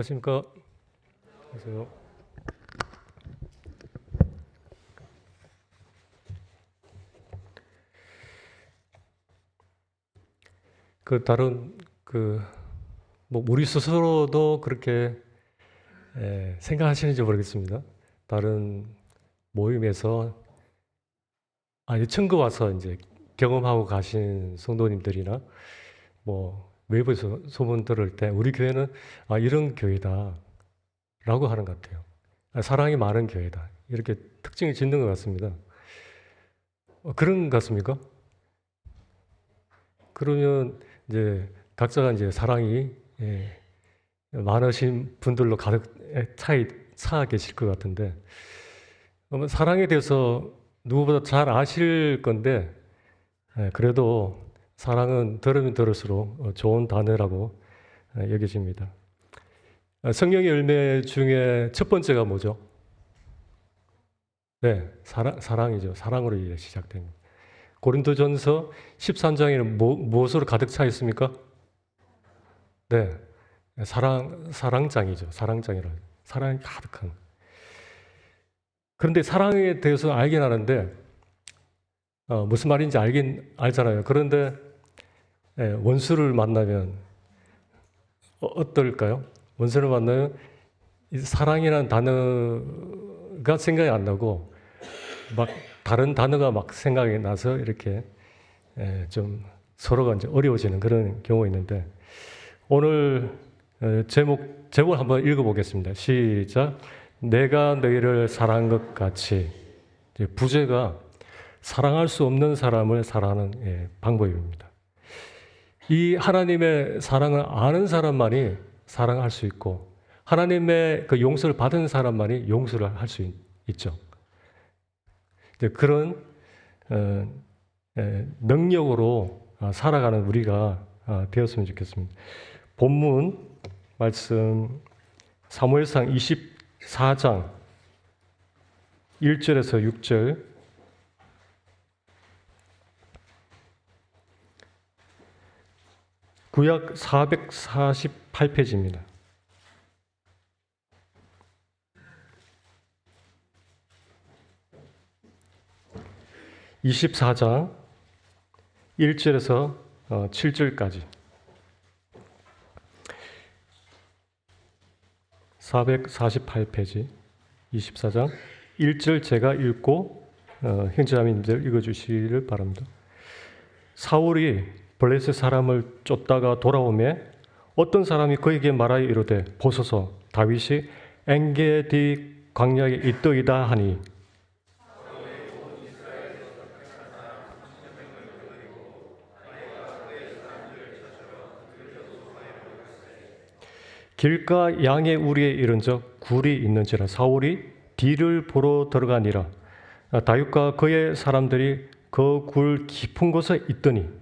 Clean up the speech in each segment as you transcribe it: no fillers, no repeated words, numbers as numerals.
안녕하십니까. 안녕하세요. 다른 우리 스스로도 그렇게 생각하시는지 모르겠습니다. 다른 모임에서 처음 와서 이제 경험하고 가신 성도님들이나 외부에서 소문 들을 때 우리 교회는 이런 교회다라고 하는 것 같아요. 사랑이 많은 교회다 이렇게 특징을 짓는 것 같습니다. 그런 것 같습니까? 그러면 이제 각자가 이제 사랑이 많으신 분들로 가득 차 계실 것 같은데, 사랑에 대해서 누구보다 잘 아실 건데, 그래도 사랑은 들으면 들을수록 좋은 단어라고 여겨집니다. 성령의 열매 중에 첫 번째가 뭐죠? 네, 사랑이죠. 사랑으로 시작됩니다. 고린도전서 13장에는 무엇으로 가득 차 있습니까? 네, 사랑장이죠. 사랑장이라 사랑이 가득한. 그런데 사랑에 대해서 알긴 하는데 무슨 말인지 알잖아요. 그런데 원수를 만나면 어떨까요? 원수를 만나면 사랑이라는 단어가 생각이 안 나고 막 다른 단어가 막 생각이 나서 이렇게 좀 서로가 이제 어려워지는 그런 경우가 있는데, 오늘 제목을 한번 읽어보겠습니다. 시작. 내가 너희를 사랑한 것 같이. 부제가 사랑할 수 없는 사람을 사랑하는 방법입니다. 이 하나님의 사랑을 아는 사람만이 사랑할 수 있고, 하나님의 그 용서를 받은 사람만이 용서를 할 수 있죠. 그런 능력으로 살아가는 우리가 되었으면 좋겠습니다. 본문 말씀 사무엘상 24장 1절에서 6절, 구약 448페이지입니다. (24장) 1절에서 7절까지 448페이지 24장 1절 제가 읽고 형제자매님들 읽어주시기를 바랍니다. 사울이 블레셋 사람을 쫓다가 돌아오매 어떤 사람이 그에게 말하여 이르되 보소서 다윗이 엔게디 광야에 있더이다 하니, 길가 양의 우리에 이른적 굴이 있는지라 사울이 뒤를 보러 들어가니라. 다윗과 그의 사람들이 그 굴 깊은 곳에 있더니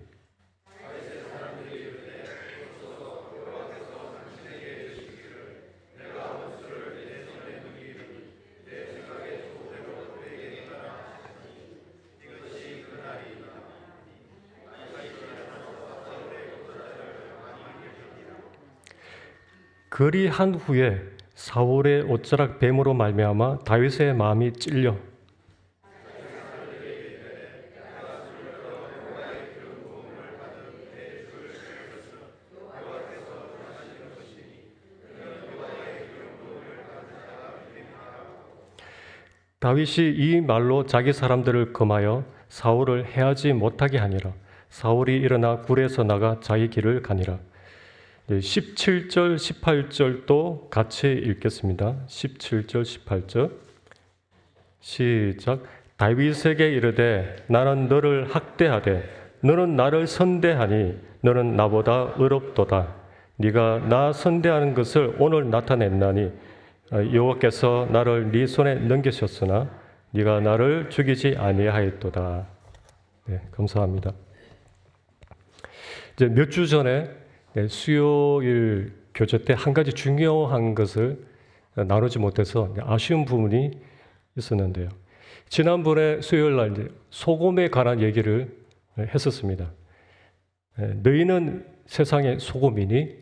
그리한 후에 사울의 옷자락 뱀으로 말미암아 다윗의 마음이 찔려 다윗이 이 말로 자기 사람들을 금하여 사울을 해하지 못하게 하니라. 사울이 일어나 굴에서 나가 자기 길을 가니라. 17절, 18절도 같이 읽겠습니다. 17절, 18절 시작. 다윗에게 이르되 나는 너를 학대하되 너는 나를 선대하니 너는 나보다 의롭도다. 네가 나 선대하는 것을 오늘 나타냈나니 여호와께서 나를 네 손에 넘기셨으나 네가 나를 죽이지 아니하였도다. 네, 감사합니다. 이제 몇 주 전에 수요일 교제 때 한 가지 중요한 것을 나누지 못해서 아쉬운 부분이 있었는데요. 지난번에 수요일 날 소금에 관한 얘기를 했었습니다. 너희는 세상의 소금이니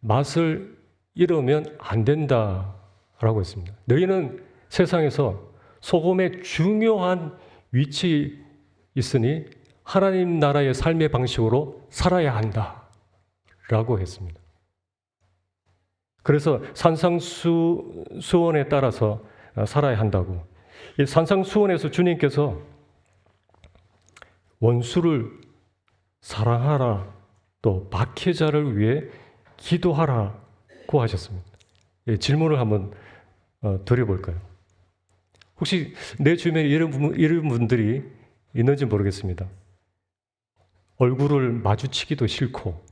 맛을 이러면 안 된다라고 했습니다. 너희는 세상에서 소금의 중요한 위치에 있으니 하나님 나라의 삶의 방식으로 살아야 한다라고 했습니다. 그래서 산상수훈에 따라서 살아야 한다고. 이 산상수훈에서 주님께서 원수를 사랑하라, 또 박해자를 위해 기도하라고 하셨습니다. 예, 질문을 한번 드려볼까요? 혹시 내 주변에 이런 분들이 있는지 모르겠습니다. 얼굴을 마주치기도 싫고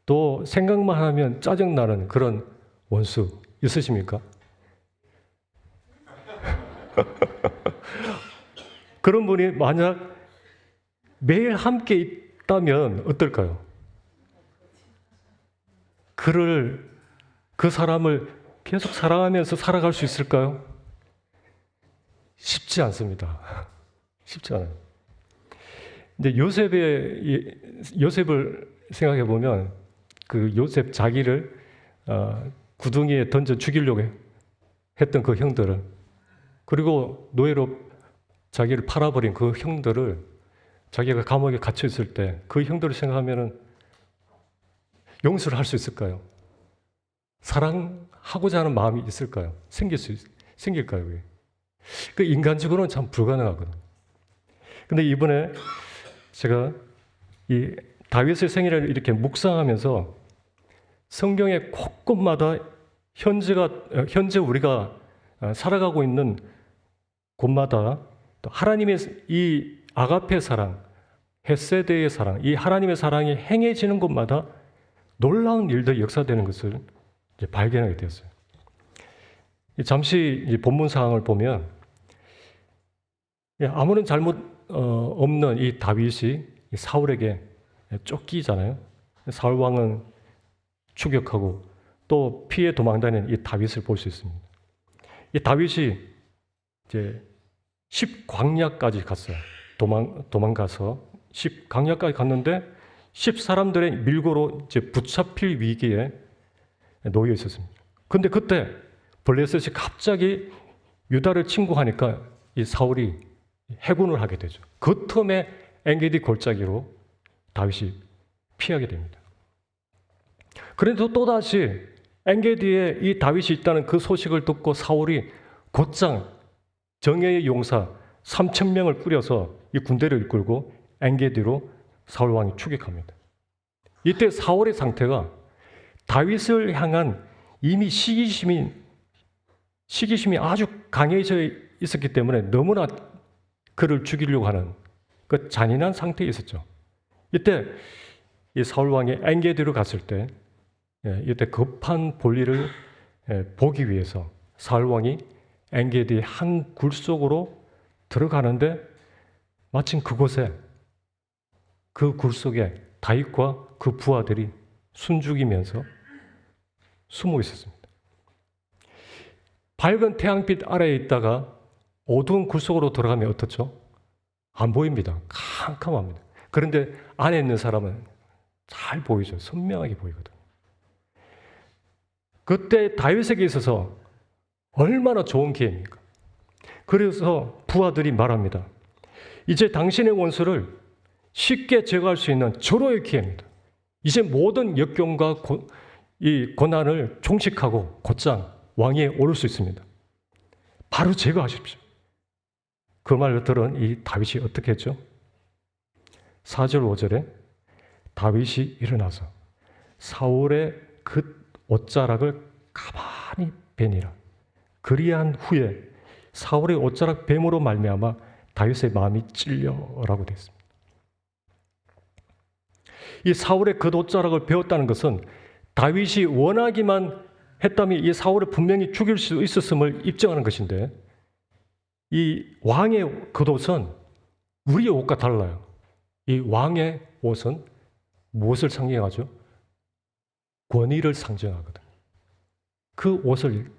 또 생각만 하면 짜증나는 그런 원수 있으십니까? 그런 분이 만약 매일 함께 있다면 어떨까요? 그 사람을 계속 사랑하면서 살아갈 수 있을까요? 쉽지 않습니다. 쉽지 않아요. 근데 요셉을 생각해 보면 그 요셉 자기를 구덩이에 던져 죽이려고 했던 그 형들을, 그리고 노예로 자기를 팔아버린 그 형들을, 자기가 감옥에 갇혀 있을 때 그 형들을 생각하면은 용서를 할 수 있을까요? 사랑하고자 하는 마음이 있을까요? 생길까요? 그게? 그 인간적으로는 참 불가능하거든요. 근데 이번에 제가 이 다윗의 생애를 이렇게 묵상하면서 성경의 곳곳마다 현재 우리가 살아가고 있는 곳마다 또 하나님의 이 아가페 사랑, 헤세드의 사랑, 이 하나님의 사랑이 행해지는 곳마다 놀라운 일들이 역사되는 것을 이제 발견하게 되었어요. 잠시 이제 본문 상황을 보면 아무런 잘못 없는 이 다윗이 사울에게 쫓기잖아요. 사울 왕은 추격하고 또 피해 도망다니는 이 다윗을 볼 수 있습니다. 이 다윗이 이제 10광야까지 갔어요. 도망가서 10광야까지 갔는데 10사람들의 밀고로 이제 붙잡힐 위기에 놓여 있었습니다. 근데 그때 블레셋이 갑자기 유다를 침공하니까 이 사울이 해군을 하게 되죠. 그 틈에 엔게디 골짜기로 다윗이 피하게 됩니다. 그래도 또다시 엔게디에 이 다윗이 있다는 그 소식을 듣고 사울이 곧장 정예의 용사 3,000명을 꾸려서 이 군대를 이끌고 엔게디로 사울 왕이 추격합니다. 이때 사울의 상태가 다윗을 향한 이미 시기심이 아주 강해져 있었기 때문에 너무나 그를 죽이려고 하는 그 잔인한 상태에 있었죠. 이때 이 사울 왕이 엔게디로 갔을 때 이때 급한 볼일을 보기 위해서 사울 왕이 엔게디의 한 굴 속으로 들어가는데 마침 그곳에 그 굴 속에 다윗과 그 부하들이 숨죽이면서 숨어 있었습니다. 밝은 태양빛 아래에 있다가 어두운 굴 속으로 들어가면 어떻죠? 안 보입니다. 캄캄합니다. 그런데 안에 있는 사람은 잘 보이죠. 선명하게 보이거든요. 그때 다윗에게 있어서 얼마나 좋은 기회입니까? 그래서 부하들이 말합니다. 이제 당신의 원수를 쉽게 제거할 수 있는 절호의 기회입니다. 이제 모든 역경과 이 고난을 종식하고 곧장 왕위에 오를 수 있습니다. 바로 제거하십시오. 그 말을 들은 이 다윗이 어떻게 했죠? 4절 5절에 다윗이 일어나서 사울의 그 옷자락을 가만히 베니라. 그리한 후에 사울의 옷자락 뱀으로 말미암아 다윗의 마음이 찔려라고 되어 있습니다. 이 사울의 그 옷자락을 베었다는 것은 다윗이 원하기만 했다면 이 사울을 분명히 죽일 수 있었음을 입증하는 것인데, 이 왕의 겉옷은 우리의 옷과 달라요. 이 왕의 옷은 무엇을 상징하죠? 권위를 상징하거든요. 그 옷을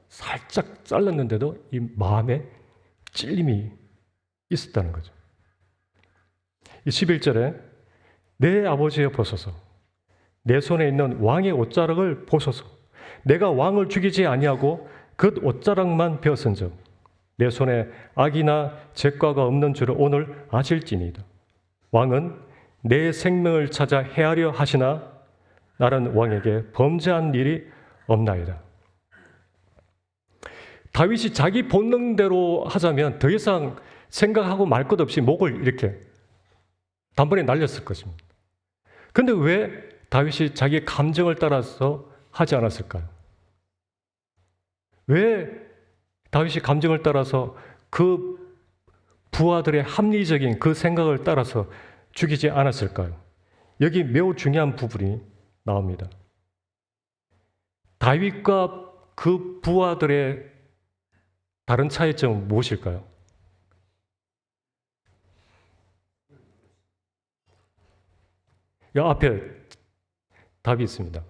살짝 잘랐는데도 이 마음에 찔림이 있었다는 거죠. 이 11절에 내 아버지여 보소서 내 손에 있는 왕의 옷자락을 보소서. 내가 왕을 죽이지 아니하고 그 옷자락만 베었은즉 내 손에 악이나 죄과가 없는 줄을 오늘 아실지니이다. 왕은 내 생명을 찾아 해하려 하시나 나는 왕에게 범죄한 일이 없나이다. 다윗이 자기 본능대로 하자면 더 이상 생각하고 말 것 없이 목을 이렇게 단번에 날렸을 것입니다. 그런데 왜 다윗이 자기 감정을 따라서 하지 않았을까요? 왜 다윗이 감정을 따라서 그 부하들의 합리적인 그 생각을 따라서 죽이지 않았을까요? 여기 매우 중요한 부분이 나옵니다. 다윗과 그 부하들의 다른 차이점은 무엇일까요? 이 앞에 답이 있습니다.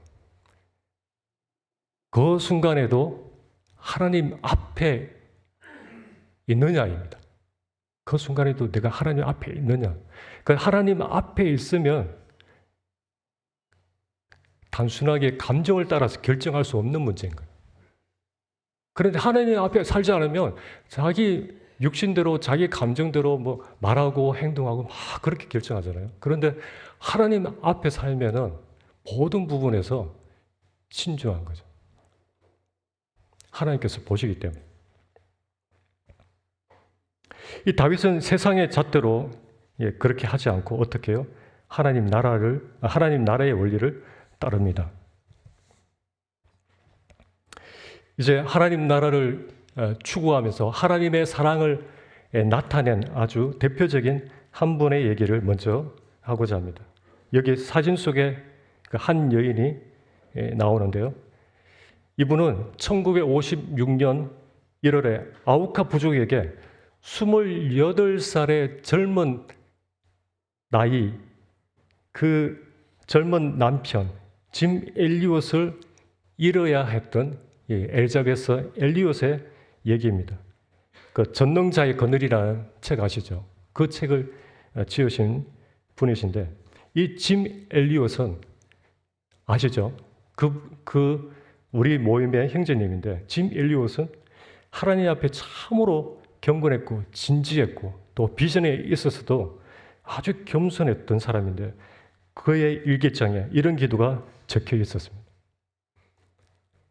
그 순간에도 하나님 앞에 있느냐입니다. 그 순간에도 내가 하나님 앞에 있느냐. 그 하나님 앞에 있으면 단순하게 감정을 따라서 결정할 수 없는 문제인 거예요. 그런데 하나님 앞에 살지 않으면 자기 육신대로 자기 감정대로 뭐 말하고 행동하고 막 그렇게 결정하잖아요. 그런데 하나님 앞에 살면은 모든 부분에서 신중한 거죠. 하나님께서 보시기 때문에. 이 다윗은 세상의 잣대로 그렇게 하지 않고 어떻게 해요? 하나님 나라의 원리를 따릅니다. 이제 하나님 나라를 추구하면서 하나님의 사랑을 나타낸 아주 대표적인 한 분의 얘기를 먼저 하고자 합니다. 여기 사진 속에 한 여인이 나오는데요. 이분은 1956년 1월에 아우카 부족에게 28살의 젊은 나이 그 젊은 남편 짐 엘리엇을 잃어야 했던 엘자베스 엘리엇의 얘기입니다. 그 전능자의 그늘이라는 책 아시죠? 그 책을 지으신 분이신데 이 짐 엘리엇은 아시죠? 그 우리 모임의 형제님인데 짐 엘리엇은 하나님 앞에 참으로 경건했고 진지했고 또 비전에 있어서도 아주 겸손했던 사람인데 그의 일기장에 이런 기도가 적혀 있었습니다.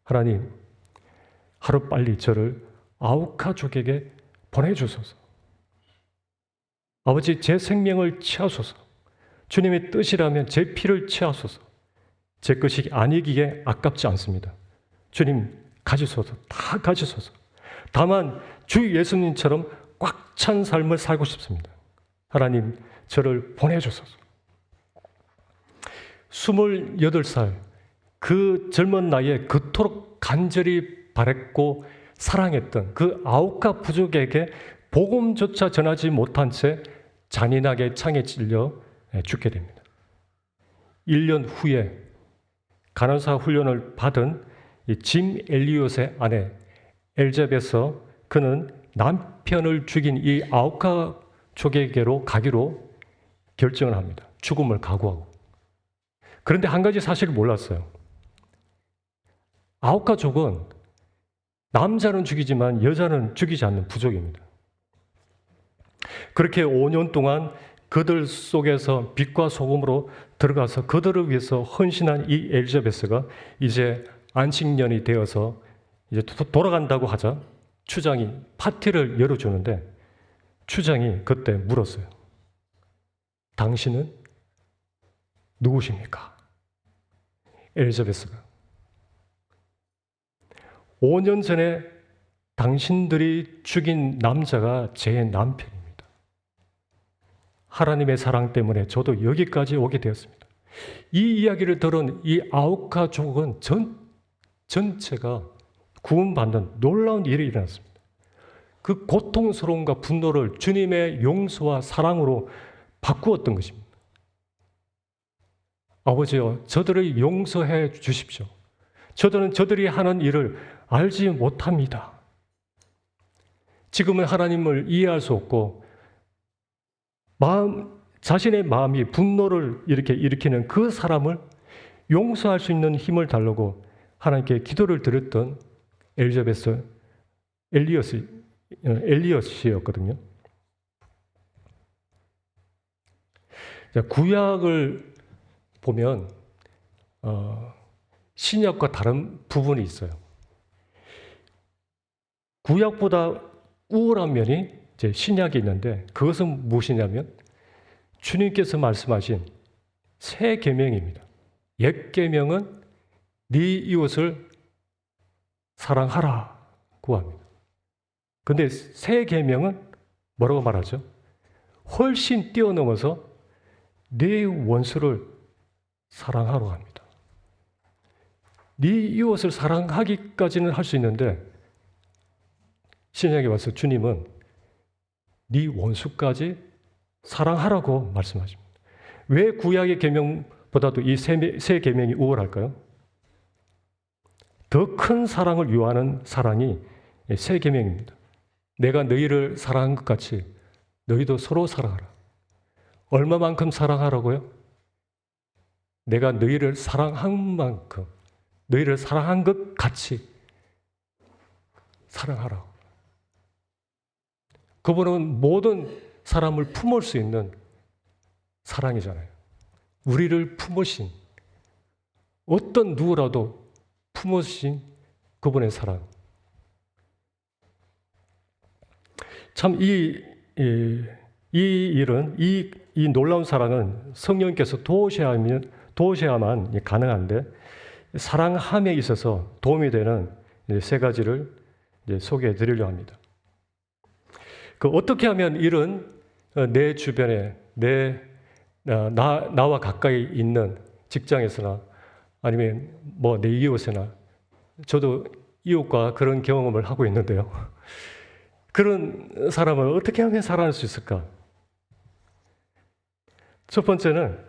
하나님, 하루빨리 저를 아우카족에게 보내주소서. 아버지, 제 생명을 취하소서. 주님의 뜻이라면 제 피를 취하소서. 제 것이 아니기에 아깝지 않습니다. 주님, 가지소서. 다 가지소서. 다만 주 예수님처럼 꽉 찬 삶을 살고 싶습니다. 하나님, 저를 보내주소서. 28살 그 젊은 나이에 그토록 간절히 바랬고 사랑했던 그 아우카 부족에게 복음조차 전하지 못한 채 잔인하게 창에 찔려 죽게 됩니다. 1년 후에 간호사 훈련을 받은 짐 엘리엇의 아내 엘자베스 그는 남편을 죽인 이 아우카 족에게로 가기로 결정을 합니다. 죽음을 각오하고. 그런데 한 가지 사실을 몰랐어요. 아우카족은 남자는 죽이지만 여자는 죽이지 않는 부족입니다. 그렇게 5년 동안 그들 속에서 빛과 소금으로 들어가서 그들을 위해서 헌신한 이 엘자베스가 이제 안식년이 되어서 이제 돌아간다고 하자 추장이 파티를 열어주는데 추장이 그때 물었어요. 당신은 누구십니까? 엘자베스가 5년 전에 당신들이 죽인 남자가 제 남편입니다. 하나님의 사랑 때문에 저도 여기까지 오게 되었습니다. 이 이야기를 들은 이 아우카족은 전체가 구원받는 놀라운 일이 일어났습니다. 그 고통스러움과 분노를 주님의 용서와 사랑으로 바꾸었던 것입니다. 아버지여, 저들을 용서해 주십시오. 저들은 저들이 하는 일을 알지 못합니다. 지금은 하나님을 이해할 수 없고 자신의 마음이 분노를 일으키는 그 사람을 용서할 수 있는 힘을 달라고 하나님께 기도를 드렸던 엘리자베스 엘리엇이었거든요. 구약을 보면 신약과 다른 부분이 있어요. 구약보다 우월한 면이 이제 신약이 있는데 그것은 무엇이냐면 주님께서 말씀하신 새 계명입니다. 옛 계명은 네 이웃을 사랑하라고 합니다. 근데 새 계명은 뭐라고 말하죠? 훨씬 뛰어넘어서 네 원수를 사랑하라고 합니다. 네 이웃을 사랑하기까지는 할 수 있는데 신약에 와서 주님은 네 원수까지 사랑하라고 말씀하십니다. 왜 구약의 계명보다도 이 새 계명이 우월할까요? 더 큰 사랑을 요하는 사랑이 새 계명입니다. 내가 너희를 사랑한 것 같이 너희도 서로 사랑하라. 얼마만큼 사랑하라고요? 내가 너희를 사랑한 만큼, 너희를 사랑한 것 같이 사랑하라. 그분은 모든 사람을 품을 수 있는 사랑이잖아요. 우리를 품으신, 어떤 누구라도 품으신 그분의 사랑. 참 이 일은, 이 놀라운 사랑은 성령께서 도우셔야만 가능한데, 사랑함에 있어서 도움이 되는 세 가지를 소개해 드리려고 합니다. 어떻게 하면 이런 내 주변에, 나와 가까이 있는 직장에서나 아니면 내 이웃이나, 저도 이웃과 그런 경험을 하고 있는데요. 그런 사람을 어떻게 하면 살아날 수 있을까? 첫 번째는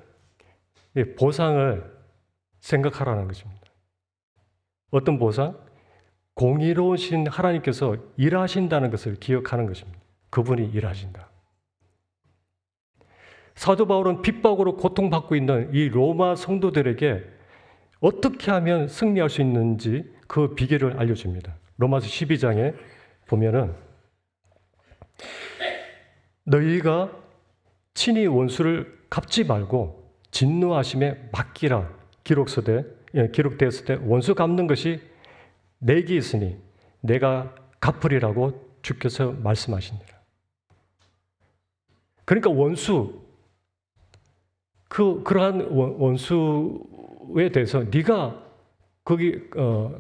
보상을 생각하라는 것입니다. 어떤 보상? 공의로우신 하나님께서 일하신다는 것을 기억하는 것입니다. 그분이 일하신다. 사도 바울은 핍박으로 고통받고 있는 이 로마 성도들에게 어떻게 하면 승리할 수 있는지 그 비결을 알려줍니다. 로마서 12장에 보면은 너희가 친히 원수를 갚지 말고 진노하심에 맡기라 기록되었을 때 원수 갚는 것이 내게 있으니 내가 갚으리라고 주께서 말씀하시니라. 그러니까 그러한 원수에 대해서 네가 거기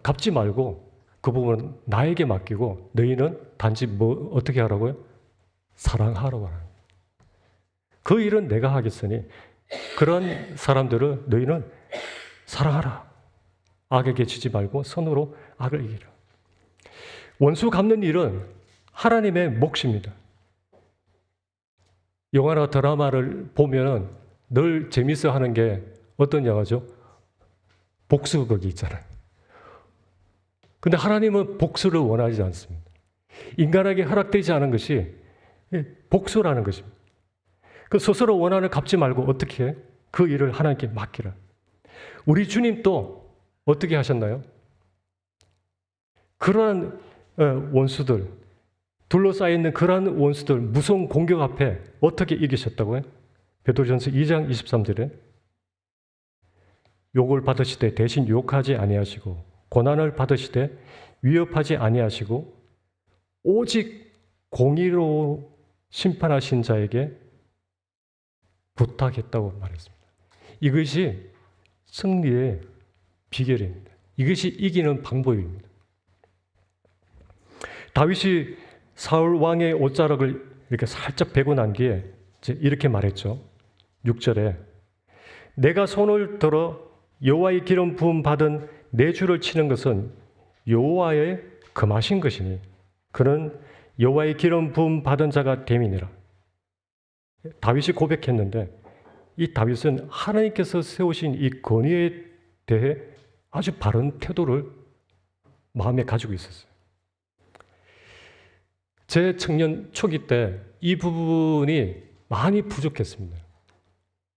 갚지 말고 그 부분은 나에게 맡기고 너희는 단지 어떻게 하라고요? 사랑하라고 하는. 그 일은 내가 하겠으니 그런 사람들을 너희는 사랑하라. 악에게 지지 말고 선으로 악을 이기라. 원수 갚는 일은 하나님의 몫입니다. 영화나 드라마를 보면 늘 재밌어 하는 게 어떤 영화죠? 복수극이 있잖아요. 근데 하나님은 복수를 원하지 않습니다. 인간에게 허락되지 않은 것이 복수라는 것입니다. 그 스스로 원한을 갚지 말고 어떻게 해? 그 일을 하나님께 맡기라. 우리 주님도 어떻게 하셨나요? 그러한 원수들, 둘러싸여 있는 그러한 원수들, 무서운 공격 앞에 어떻게 이기셨다고요? 베드로전서 2장 23절에 욕을 받으시되 대신 욕하지 아니하시고 고난을 받으시되 위협하지 아니하시고 오직 공의로 심판하신 자에게 부탁했다고 말했습니다. 이것이 승리의 비결입니다. 이것이 이기는 방법입니다. 다윗이 사울 왕의 옷자락을 이렇게 살짝 베고 난 뒤에 이렇게 말했죠. 6절에 내가 손을 들어 여호와의 기름 부음 받은 내 주를 치는 것은 여호와의 금하신 것이니 그는 여호와의 기름 부음 받은 자가 됨이니라. 다윗이 고백했는데 이 다윗은 하나님께서 세우신 이 권위에 대해 아주 바른 태도를 마음에 가지고 있었어요. 제 청년 초기 때 이 부분이 많이 부족했습니다.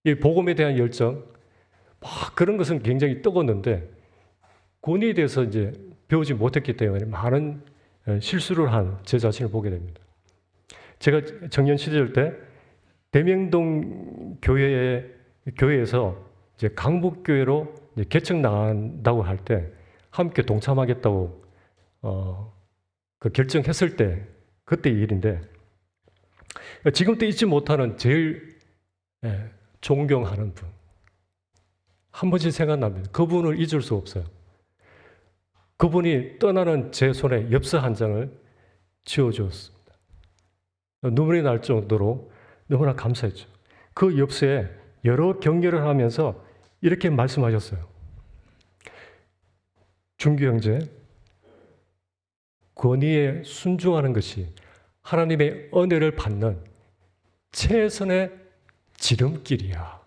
이 복음에 대한 열정, 막 그런 것은 굉장히 뜨거웠는데 권위에 대해서 이제 배우지 못했기 때문에 많은 실수를 한 제 자신을 보게 됩니다. 제가 청년 시절 때 대명동 교회에서 이제 강북교회로 이제 개척 나간다고 할 때 함께 동참하겠다고 그 결정했을 때 그때 일인데 지금도 잊지 못하는 제일 존경하는 분 한 번씩 생각납니다. 그분을 잊을 수 없어요. 그분이 떠나는 제 손에 엽서 한 장을 지어주었습니다. 눈물이 날 정도로 너무나 감사했죠. 그 엽서에 여러 격려를 하면서 이렇게 말씀하셨어요. 준규 형제, 권위에 순종하는 것이 하나님의 은혜를 받는 최선의 지름길이야.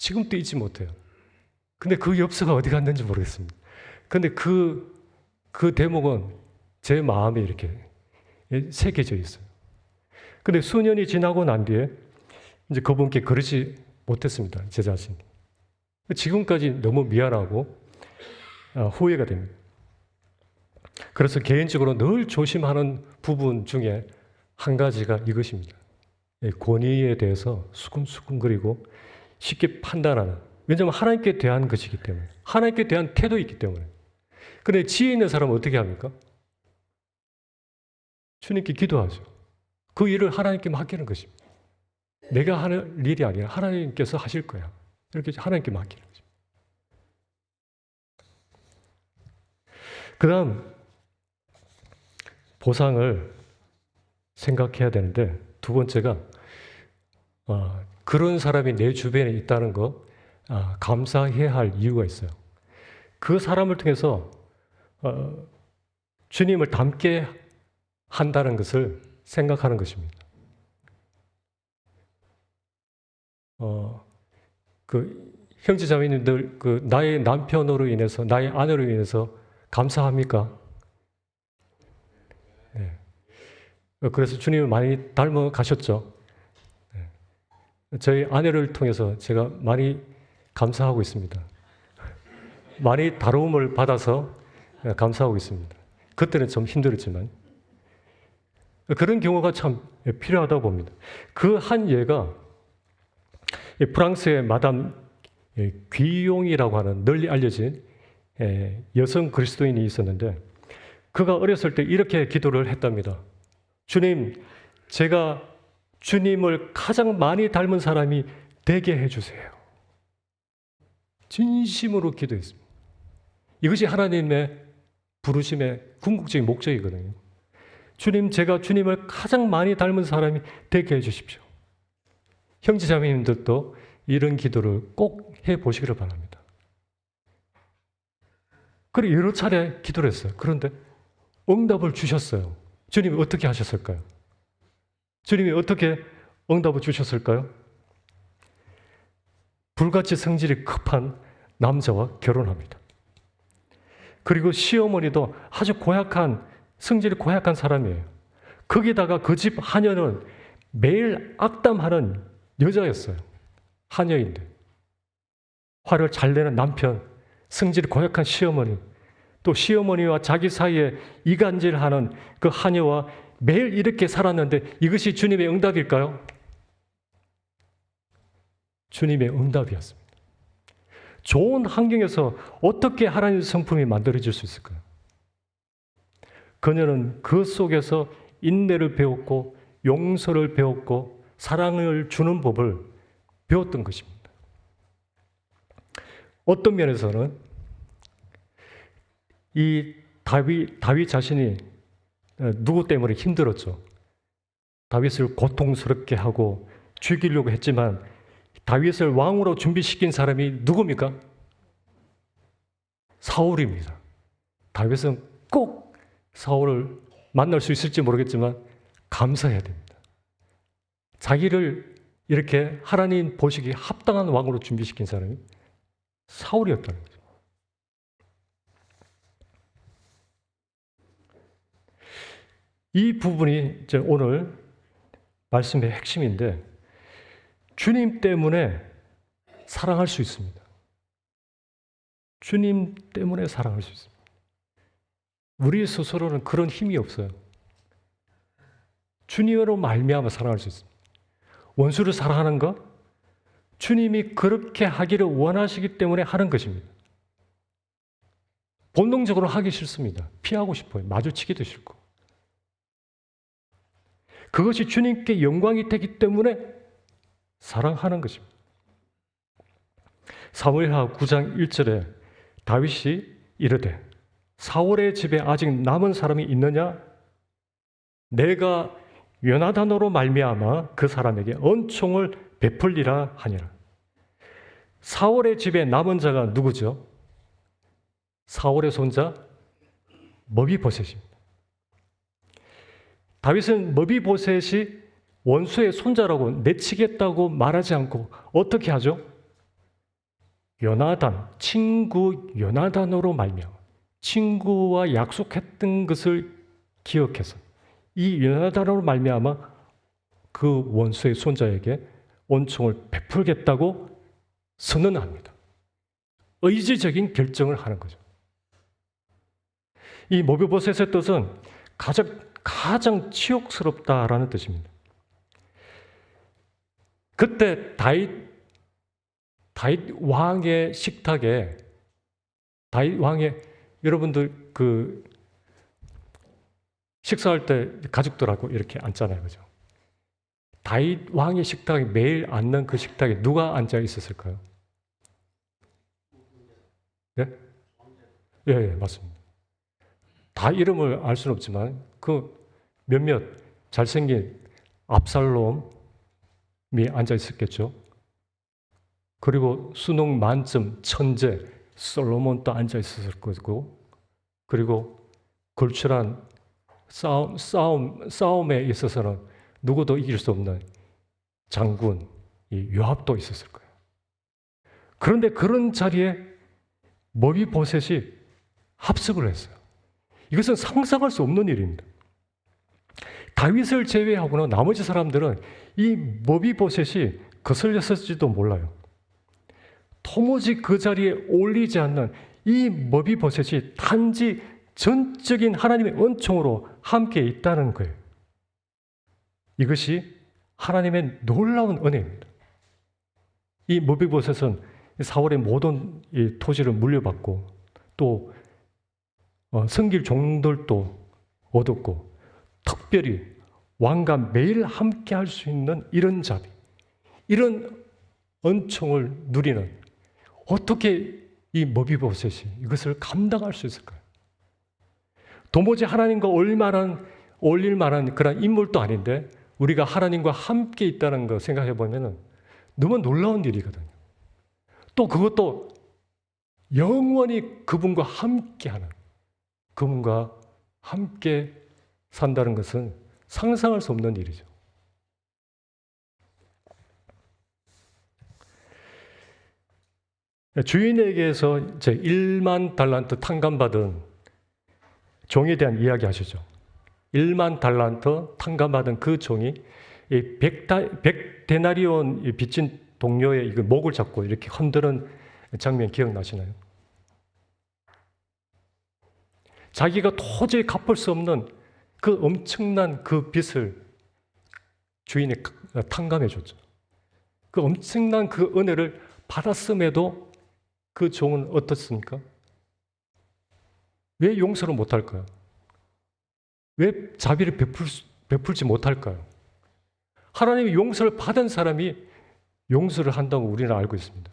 지금도 잊지 못해요. 근데 그 엽서가 어디 갔는지 모르겠습니다. 근데 그 대목은 제 마음에 이렇게 새겨져 있어요. 근데 수년이 지나고 난 뒤에 이제 그분께 그러지 못했습니다. 제 자신이. 지금까지 너무 미안하고 후회가 됩니다. 그래서 개인적으로 늘 조심하는 부분 중에 한 가지가 이것입니다. 권위에 대해서 수근수근거리고 쉽게 판단하는. 왜냐하면 하나님께 대한 것이기 때문에. 하나님께 대한 태도이기 때문에. 그런데 지혜 있는 사람은 어떻게 합니까? 주님께 기도하죠. 그 일을 하나님께 맡기는 것입니다. 내가 하는 일이 아니라 하나님께서 하실 거야. 이렇게 하나님께 맡기는 거죠. 그 다음 보상을 생각해야 되는데 두 번째가 그런 사람이 내 주변에 있다는 거 감사해야 할 이유가 있어요. 그 사람을 통해서 주님을 닮게 한다는 것을 생각하는 것입니다. 그 형제자매님들 나의 남편으로 인해서 나의 아내로 인해서 감사합니까? 네. 그래서 주님을 많이 닮아 가셨죠. 네. 저희 아내를 통해서 제가 많이 감사하고 있습니다. 많이 다루음을 받아서 감사하고 있습니다. 그때는 좀 힘들었지만 그런 경우가 참 필요하다고 봅니다. 그 한 예가 프랑스의 마담 귀용이라고 하는 널리 알려진 여성 그리스도인이 있었는데 그가 어렸을 때 이렇게 기도를 했답니다. 주님, 제가 주님을 가장 많이 닮은 사람이 되게 해주세요. 진심으로 기도했습니다. 이것이 하나님의 부르심의 궁극적인 목적이거든요. 주님, 제가 주님을 가장 많이 닮은 사람이 되게 해주십시오. 형제자매님들도 이런 기도를 꼭 해보시기를 바랍니다. 그리고 여러 차례 기도를 했어요. 그런데 응답을 주셨어요. 주님이 어떻게 하셨을까요? 주님이 어떻게 응답을 주셨을까요? 불같이 성질이 급한 남자와 결혼합니다. 그리고 시어머니도 아주 성질이 고약한 사람이에요. 거기다가 그 집 하녀는 매일 악담하는 여자였어요. 하녀인데. 화를 잘 내는 남편, 성질이 고약한 시어머니, 또 시어머니와 자기 사이에 이간질하는 그 하녀와 매일 이렇게 살았는데 이것이 주님의 응답일까요? 주님의 응답이었습니다. 좋은 환경에서 어떻게 하나님의 성품이 만들어질 수 있을까요? 그녀는 그 속에서 인내를 배웠고 용서를 배웠고 사랑을 주는 법을 배웠던 것입니다. 어떤 면에서는 이 다윗 자신이 누구 때문에 힘들었죠. 다윗을 고통스럽게 하고 죽이려고 했지만 다윗을 왕으로 준비시킨 사람이 누굽니까? 사울입니다. 다윗은 꼭 사울을 만날 수 있을지 모르겠지만 감사해야 됩니다. 자기를 이렇게 하나님 보시기에 합당한 왕으로 준비시킨 사람이 사울이었다는 거죠. 이 부분이 이제 오늘 말씀의 핵심인데 주님 때문에 사랑할 수 있습니다. 주님 때문에 사랑할 수 있습니다. 우리 스스로는 그런 힘이 없어요. 주님으로 말미암아 사랑할 수 있습니다. 원수를 사랑하는 것, 주님이 그렇게 하기를 원하시기 때문에 하는 것입니다. 본능적으로 하기 싫습니다. 피하고 싶어요. 마주치기도 싫고. 그것이 주님께 영광이 되기 때문에 사랑하는 것입니다. 사무엘하 9장 1절에 다윗이 이르되 사울의 집에 아직 남은 사람이 있느냐? 내가 요나단으로 말미암아 그 사람에게 은총을 베풀리라 하니라. 사울의 집에 남은 자가 누구죠? 사울의 손자 머비보셋입니다. 다윗은 머비보셋이 원수의 손자라고 내치겠다고 말하지 않고 어떻게 하죠? 요나단, 친구 요나단으로 말미암아 친구와 약속했던 것을 기억해서 이 요나단으로 말미암아 그 원수의 손자에게 은총을 베풀겠다고 선언합니다. 의지적인 결정을 하는 거죠. 이 머비보셋의 뜻은 가장 치욕스럽다라는 뜻입니다. 그때 다윗 왕의 식탁에 다윗 왕의 여러분들 그 식사할 때 가족들하고 이렇게 앉잖아요, 그죠? 다윗 왕의 식탁에 매일 앉는 그 식탁에 누가 앉아 있었을까요? 네? 예, 맞습니다. 다 이름을 알 수는 없지만 그 몇몇 잘생긴 압살롬이 앉아 있었겠죠. 그리고 수능 만점 천재 솔로몬도 앉아 있었을 거고, 그리고 걸출한 싸움에 있어서는 누구도 이길 수 없는 장군 요압도 있었을 거예요. 그런데 그런 자리에 머비보셋이 합석을 했어요. 이것은 상상할 수 없는 일입니다. 다윗을 제외하고는 나머지 사람들은 이 머비보셋이 거슬렸을지도 몰라요. 도무지 그 자리에 어울리지 않는 이 머비보셋이 단지 전적인 하나님의 은총으로 함께 있다는 거예요. 이것이 하나님의 놀라운 은혜입니다. 이 머비보셋은 사울의 모든 이 토지를 물려받고 또 성길 종들도 얻었고 특별히 왕과 매일 함께 할 수 있는 이런 자비, 이런 은총을 누리는 어떻게 이 머비보셋이 이것을 감당할 수 있을까요? 도무지 하나님과 어울릴 만한 그런 인물도 아닌데 우리가 하나님과 함께 있다는 거 생각해 보면 너무 놀라운 일이거든요. 또 그것도 영원히 그분과 함께하는, 그분과 함께 산다는 것은 상상할 수 없는 일이죠. 주인에게서 제 1만 달란트 탕감받은 종에 대한 이야기 하시죠. 1만 달란트 탕감받은 그 종이 100데나리온 빚진 동료의 목을 잡고 이렇게 흔드는 장면 기억나시나요? 자기가 도저히 갚을 수 없는 그 엄청난 그 빚을 주인이 탕감해 줬죠. 그 엄청난 그 은혜를 받았음에도 그 종은 어떻습니까? 왜 용서를 못할까요? 왜 자비를 베풀지 못할까요? 하나님의 용서를 받은 사람이 용서를 한다고 우리는 알고 있습니다.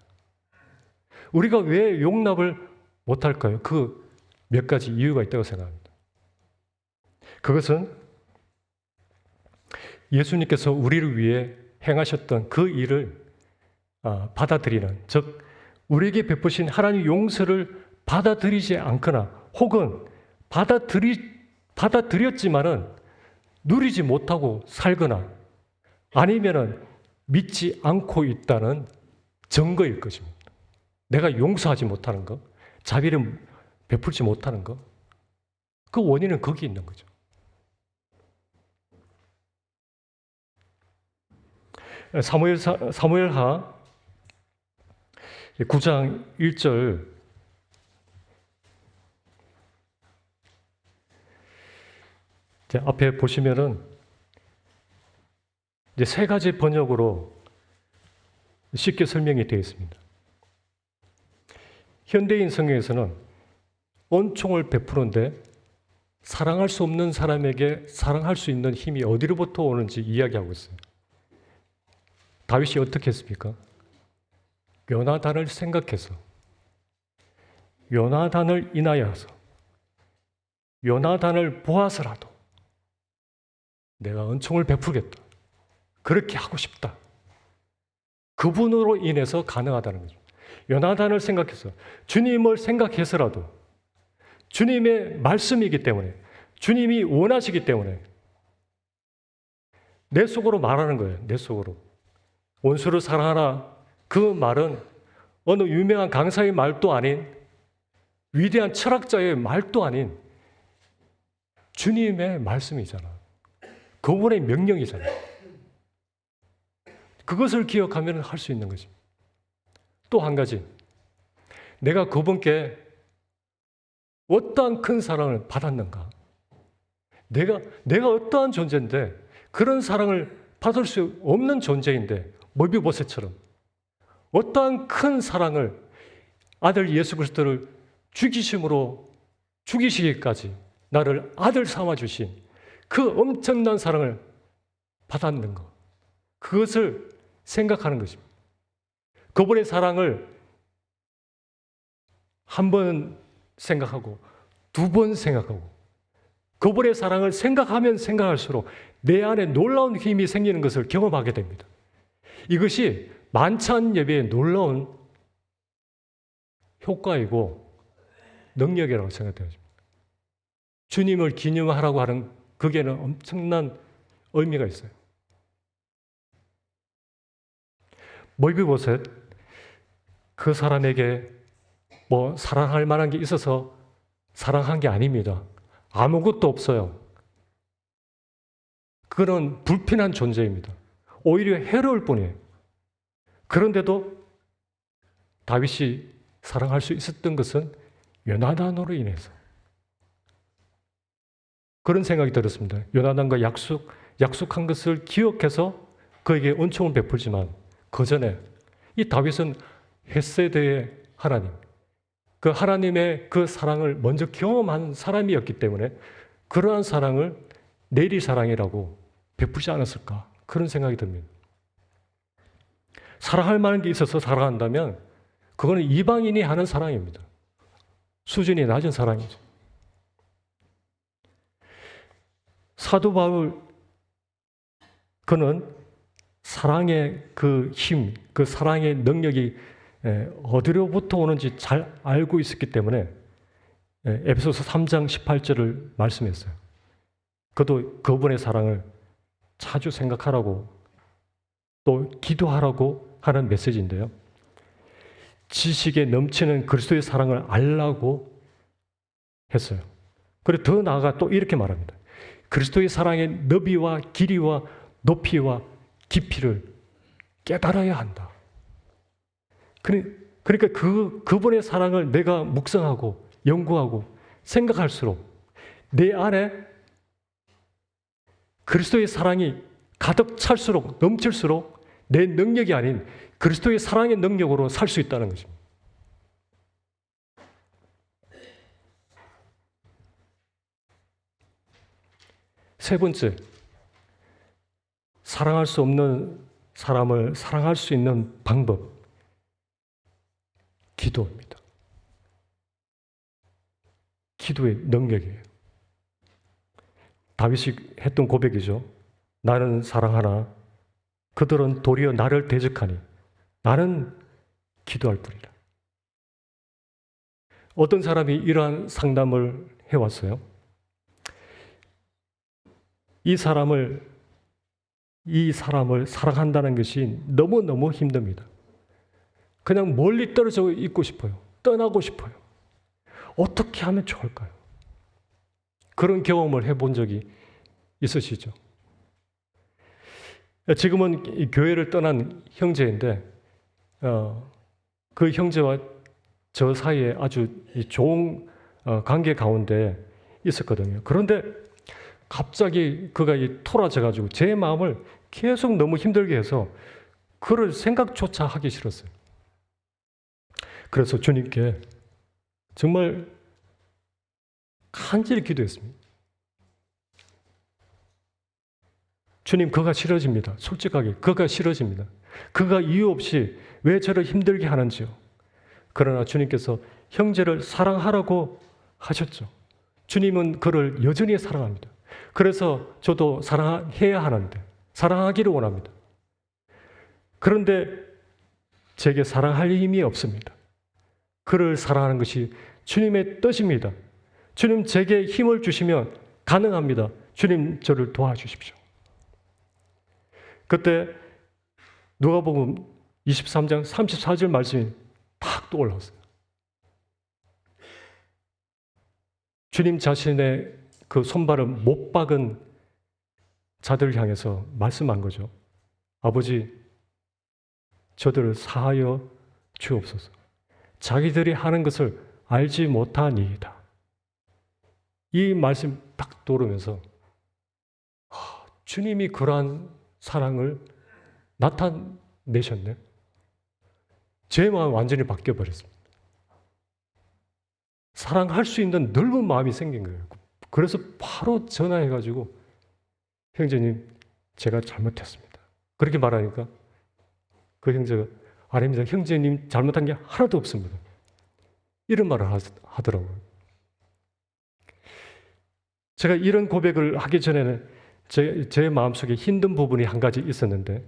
우리가 왜 용납을 못할까요? 그 몇 가지 이유가 있다고 생각합니다. 그것은 예수님께서 우리를 위해 행하셨던 그 일을 받아들이는, 즉 우리에게 베푸신 하나님의 용서를 받아들이지 않거나 혹은 받아들였지만은 누리지 못하고 살거나 아니면은 믿지 않고 있다는 증거일 것입니다. 내가 용서하지 못하는 것, 자비를 베풀지 못하는 것, 그 원인은 거기 있는 거죠. 사무엘하 9장 1절 앞에 보시면은 이제 세 가지 번역으로 쉽게 설명이 되어 있습니다. 현대인 성경에서는恩총을 베푸는데 사랑할 수 없는 사람에게 사랑할 수 있는 힘이 어디로부터 오는지 이야기하고 있어요. 다윗이 어떻게 했습니까? 요나단을 생각해서, 요나단을 인하여서, 요나단을 보아서라도 내가 은총을 베풀겠다. 그렇게 하고 싶다. 그분으로 인해서 가능하다는 거죠. 요나단을 생각해서, 주님을 생각해서라도, 주님의 말씀이기 때문에, 주님이 원하시기 때문에 내 속으로 말하는 거예요. 내 속으로. 원수를 사랑하라. 그 말은 어느 유명한 강사의 말도 아닌, 위대한 철학자의 말도 아닌 주님의 말씀이잖아. 그분의 명령이잖아. 그것을 기억하면 할 수 있는 거지. 또 한 가지, 내가 그분께 어떠한 큰 사랑을 받았는가? 내가 어떠한 존재인데, 그런 사랑을 받을 수 없는 존재인데, 모비보셋처럼 어떠한 큰 사랑을, 아들 예수 그리스도를 죽이시기까지 나를 아들 삼아 주신 그 엄청난 사랑을 받았는가? 그것을 생각하는 것입니다. 그분의 사랑을 한 번 생각하고, 두 번 생각하고, 그분의 사랑을 생각하면 생각할수록 내 안에 놀라운 힘이 생기는 것을 경험하게 됩니다. 이것이 만찬 예배의 놀라운 효과이고 능력이라고 생각되어집니다. 주님을 기념하라고 하는 그게는 엄청난 의미가 있어요. 모비보셋, 그 사람에게 뭐 사랑할 만한 게 있어서 사랑한 게 아닙니다. 아무것도 없어요. 그는 불편한 존재입니다. 오히려 해로울 뿐이에요. 그런데도 다윗이 사랑할 수 있었던 것은 요나단으로 인해서. 그런 생각이 들었습니다. 요나단과 약속한 것을 기억해서 그에게 은총을 베풀지만 그 전에 이 다윗은 헤세드의 하나님, 그 하나님의 그 사랑을 먼저 경험한 사람이었기 때문에 그러한 사랑을 내리 사랑이라고 베푸지 않았을까, 그런 생각이 듭니다. 사랑할 만한 게 있어서 사랑한다면 그거는 이방인이 하는 사랑입니다. 수준이 낮은 사랑이죠. 사도 바울, 그는 사랑의 그 힘, 그 사랑의 능력이 어디로부터 오는지 잘 알고 있었기 때문에 에베소서 3장 18절을 말씀했어요. 그도 그분의 사랑을 자주 생각하라고 또 기도하라고 하는 메시지인데요. 지식에 넘치는 그리스도의 사랑을 알라고 했어요. 그리고 더 나아가 또 이렇게 말합니다. 그리스도의 사랑의 너비와 길이와 높이와 깊이를 깨달아야 한다. 그러니까 그분의 사랑을 내가 묵상하고 연구하고 생각할수록 내 안에 그리스도의 사랑이 가득 찰수록, 넘칠수록 내 능력이 아닌 그리스도의 사랑의 능력으로 살 수 있다는 것입니다. 세 번째, 사랑할 수 없는 사람을 사랑할 수 있는 방법, 기도입니다. 기도의 능력이에요. 다윗이 했던 고백이죠. 나는 사랑하나 그들은 도리어 나를 대적하니 나는 기도할 뿐이라. 어떤 사람이 이러한 상담을 해왔어요. 이 사람을 사랑한다는 것이 너무너무 힘듭니다. 그냥 멀리 떨어져 있고 싶어요. 떠나고 싶어요. 어떻게 하면 좋을까요? 그런 경험을 해본 적이 있으시죠? 지금은 이 교회를 떠난 형제인데 그 형제와 저 사이에 아주 좋은 관계 가운데 있었거든요. 그런데 갑자기 그가 토라져가지고 제 마음을 계속 너무 힘들게 해서 그를 생각조차 하기 싫었어요. 그래서 주님께 정말 간절히 기도했습니다. 주님, 그가 싫어집니다. 솔직하게 그가 싫어집니다. 그가 이유 없이 왜 저를 힘들게 하는지요. 그러나 주님께서 형제를 사랑하라고 하셨죠. 주님은 그를 여전히 사랑합니다. 그래서 저도 사랑해야 하는데, 사랑하기를 원합니다. 그런데 제게 사랑할 힘이 없습니다. 그를 사랑하는 것이 주님의 뜻입니다. 주님 제게 힘을 주시면 가능합니다. 주님 저를 도와주십시오. 그때 누가복음 23장 34절 말씀이 탁 떠올랐어요. 주님 자신의 그 손발을 못 박은 자들을 향해서 말씀한 거죠. 아버지, 저들을 사하여 주옵소서. 자기들이 하는 것을 알지 못하니이다. 이 말씀 딱 떠오르면서 주님이 그러한 사랑을 나타내셨네. 제 마음이 완전히 바뀌어버렸습니다. 사랑할 수 있는 넓은 마음이 생긴 거예요. 그래서 바로 전화해가지고 형제님, 제가 잘못했습니다. 그렇게 말하니까 그 형제가 아닙니다. 형제님 잘못한 게 하나도 없습니다. 이런 말을 하더라고요. 제가 이런 고백을 하기 전에는 제 마음속에 힘든 부분이 한 가지 있었는데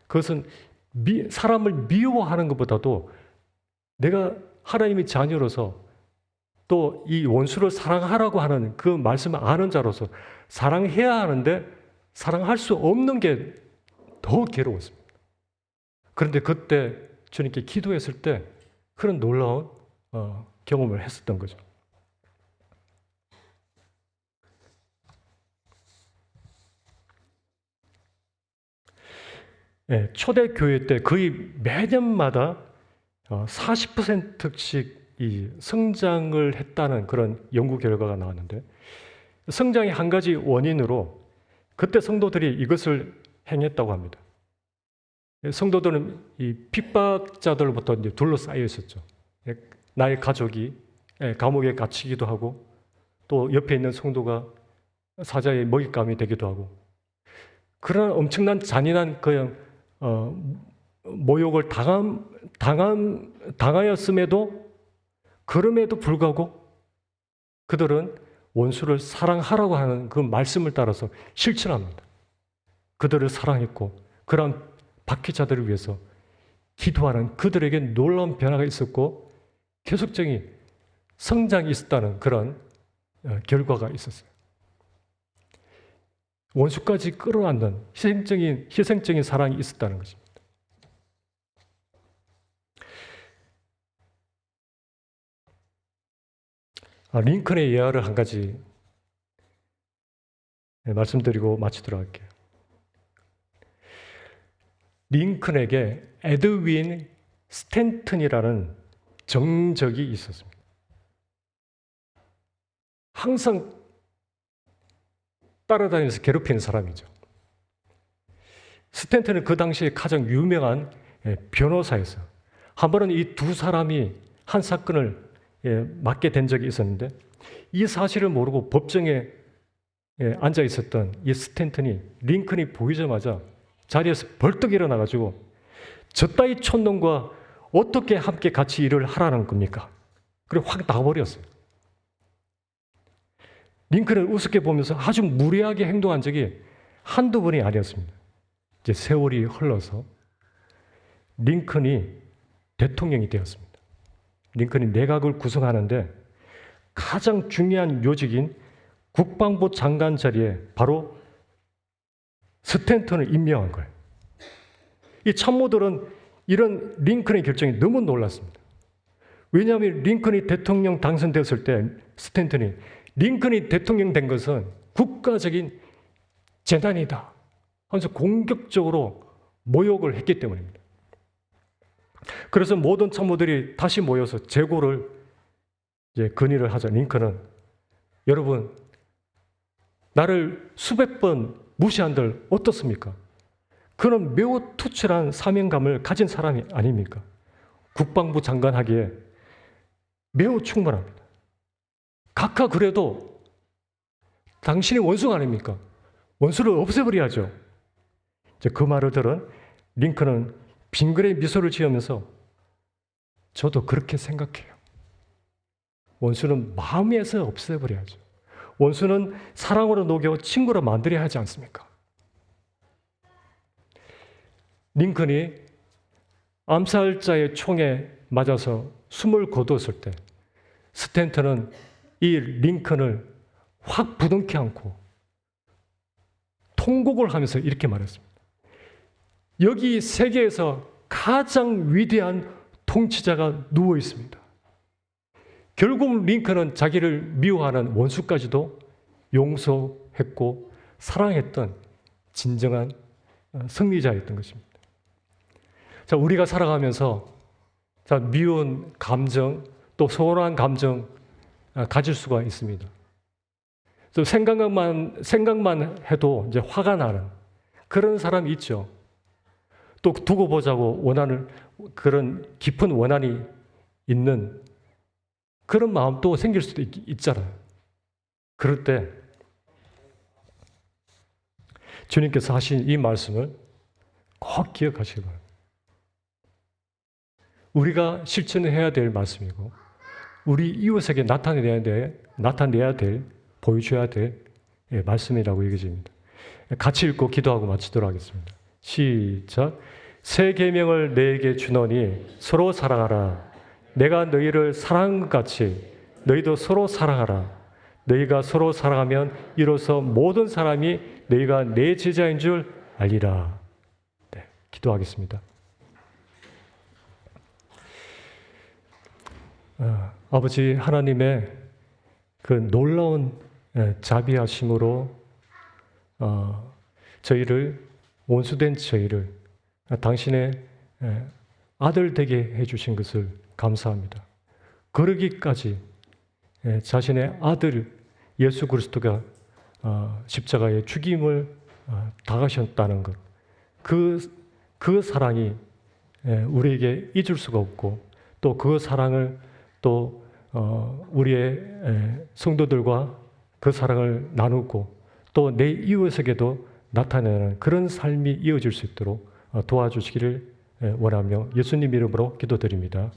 그것은 사람을 미워하는 것보다도 내가 하나님의 자녀로서 또 이 원수를 사랑하라고 하는 그 말씀을 아는 자로서 사랑해야 하는데 사랑할 수 없는 게 더 괴로웠습니다. 그런데 그때 주님께 기도했을 때 그런 놀라운 경험을 했었던 거죠. 네, 초대교회 때 거의 매년마다 40%씩 이 성장을 했다는 그런 연구 결과가 나왔는데 성장의 한 가지 원인으로 그때 성도들이 이것을 행했다고 합니다. 성도들은 이 핍박자들로부터 이제 둘러싸여 있었죠. 나의 가족이 감옥에 갇히기도 하고 또 옆에 있는 성도가 사자의 먹잇감이 되기도 하고 그런 엄청난 잔인한 그냥 모욕을 당하였음에도 그럼에도 불구하고 그들은 원수를 사랑하라고 하는 그 말씀을 따라서 실천합니다. 그들을 사랑했고 그런 박해자들을 위해서 기도하는 그들에게 놀라운 변화가 있었고 계속적인 성장이 있었다는 그런 결과가 있었어요. 원수까지 끌어안는 희생적인 사랑이 있었다는 것입니다. 링컨의 예화를 한 가지 말씀드리고 마치도록 할게요. 링컨에게 에드윈 스탠튼이라는 정적이 있었습니다. 항상 따라다니면서 괴롭히는 사람이죠. 스탠튼은 그 당시에 가장 유명한 변호사였어요. 한 번은 이 두 사람이 한 사건을 맡게 된 적이 있었는데 이 사실을 모르고 법정에 앉아 있었던 이 스탠튼이 링컨이 보이자마자 자리에서 벌떡 일어나가지고 저 따위 촌놈과 어떻게 함께 같이 일을 하라는 겁니까? 그리고 확 나가버렸어요. 링컨을 우습게 보면서 아주 무례하게 행동한 적이 한두 번이 아니었습니다. 이제 세월이 흘러서 링컨이 대통령이 되었습니다. 링컨이 내각을 구성하는데 가장 중요한 요직인 국방부 장관 자리에 바로 스탠턴을 임명한 거예요. 이 참모들은 이런 링컨의 결정이 너무 놀랐습니다. 왜냐하면 링컨이 대통령 당선되었을 때 스탠턴이 링컨이 대통령 된 것은 국가적인 재난이다 하면서 공격적으로 모욕을 했기 때문입니다. 그래서 모든 참모들이 다시 모여서 재고를 이제 건의를 하자. 링컨은 여러분, 나를 수백 번 무시한들 어떻습니까? 그는 매우 투철한 사명감을 가진 사람이 아닙니까? 국방부 장관 하기에 매우 충분합니다. 각하 그래도 당신이 원수가 아닙니까? 원수를 없애버려야죠. 이제 그 말을 들은 링컨은 빙그레 미소를 지으면서 저도 그렇게 생각해요. 원수는 마음에서 없애버려야죠. 원수는 사랑으로 녹여 친구로 만들어야 하지 않습니까? 링컨이 암살자의 총에 맞아서 숨을 거두었을 때 스탠턴은 이 링컨을 확 부둥켜 안고 통곡을 하면서 이렇게 말했습니다. 여기 세계에서 가장 위대한 통치자가 누워 있습니다. 결국 링컨은 자기를 미워하는 원수까지도 용서했고 사랑했던 진정한 승리자였던 것입니다. 자, 우리가 살아가면서 미운 감정 또 서운한 감정 가질 수가 있습니다. 생각만 해도 이제 화가 나는 그런 사람이 있죠. 또 두고 보자고 그런 깊은 원한이 있는 그런 마음도 생길 수도 있잖아요. 그럴 때 주님께서 하신 이 말씀을 꼭 기억하시기 바랍니다. 우리가 실천해야 될 말씀이고 우리 이웃에게 나타내야 될 보여줘야 될 말씀이라고 여겨집니다. 같이 읽고 기도하고 마치도록 하겠습니다. 시작. 새 계명을 너에게 주노니 서로 사랑하라. 내가 너희를 사랑한 것 같이 너희도 서로 사랑하라. 너희가 서로 사랑하면 이로써 모든 사람이 너희가 내 제자인 줄 알리라. 네, 기도하겠습니다. 아버지 하나님의 그 놀라운 자비하심으로 원수된 저희를 당신의 아들 되게 해주신 것을 감사합니다. 그러기까지 자신의 아들 예수 그리스도가 십자가에 죽임을 당하셨다는 것, 그 사랑이 우리에게 잊을 수가 없고 또 그 사랑을 또 우리의 성도들과 그 사랑을 나누고 또 내 이웃에게도 나타내는 그런 삶이 이어질 수 있도록 도와주시기를 원하며 예수님 이름으로 기도드립니다.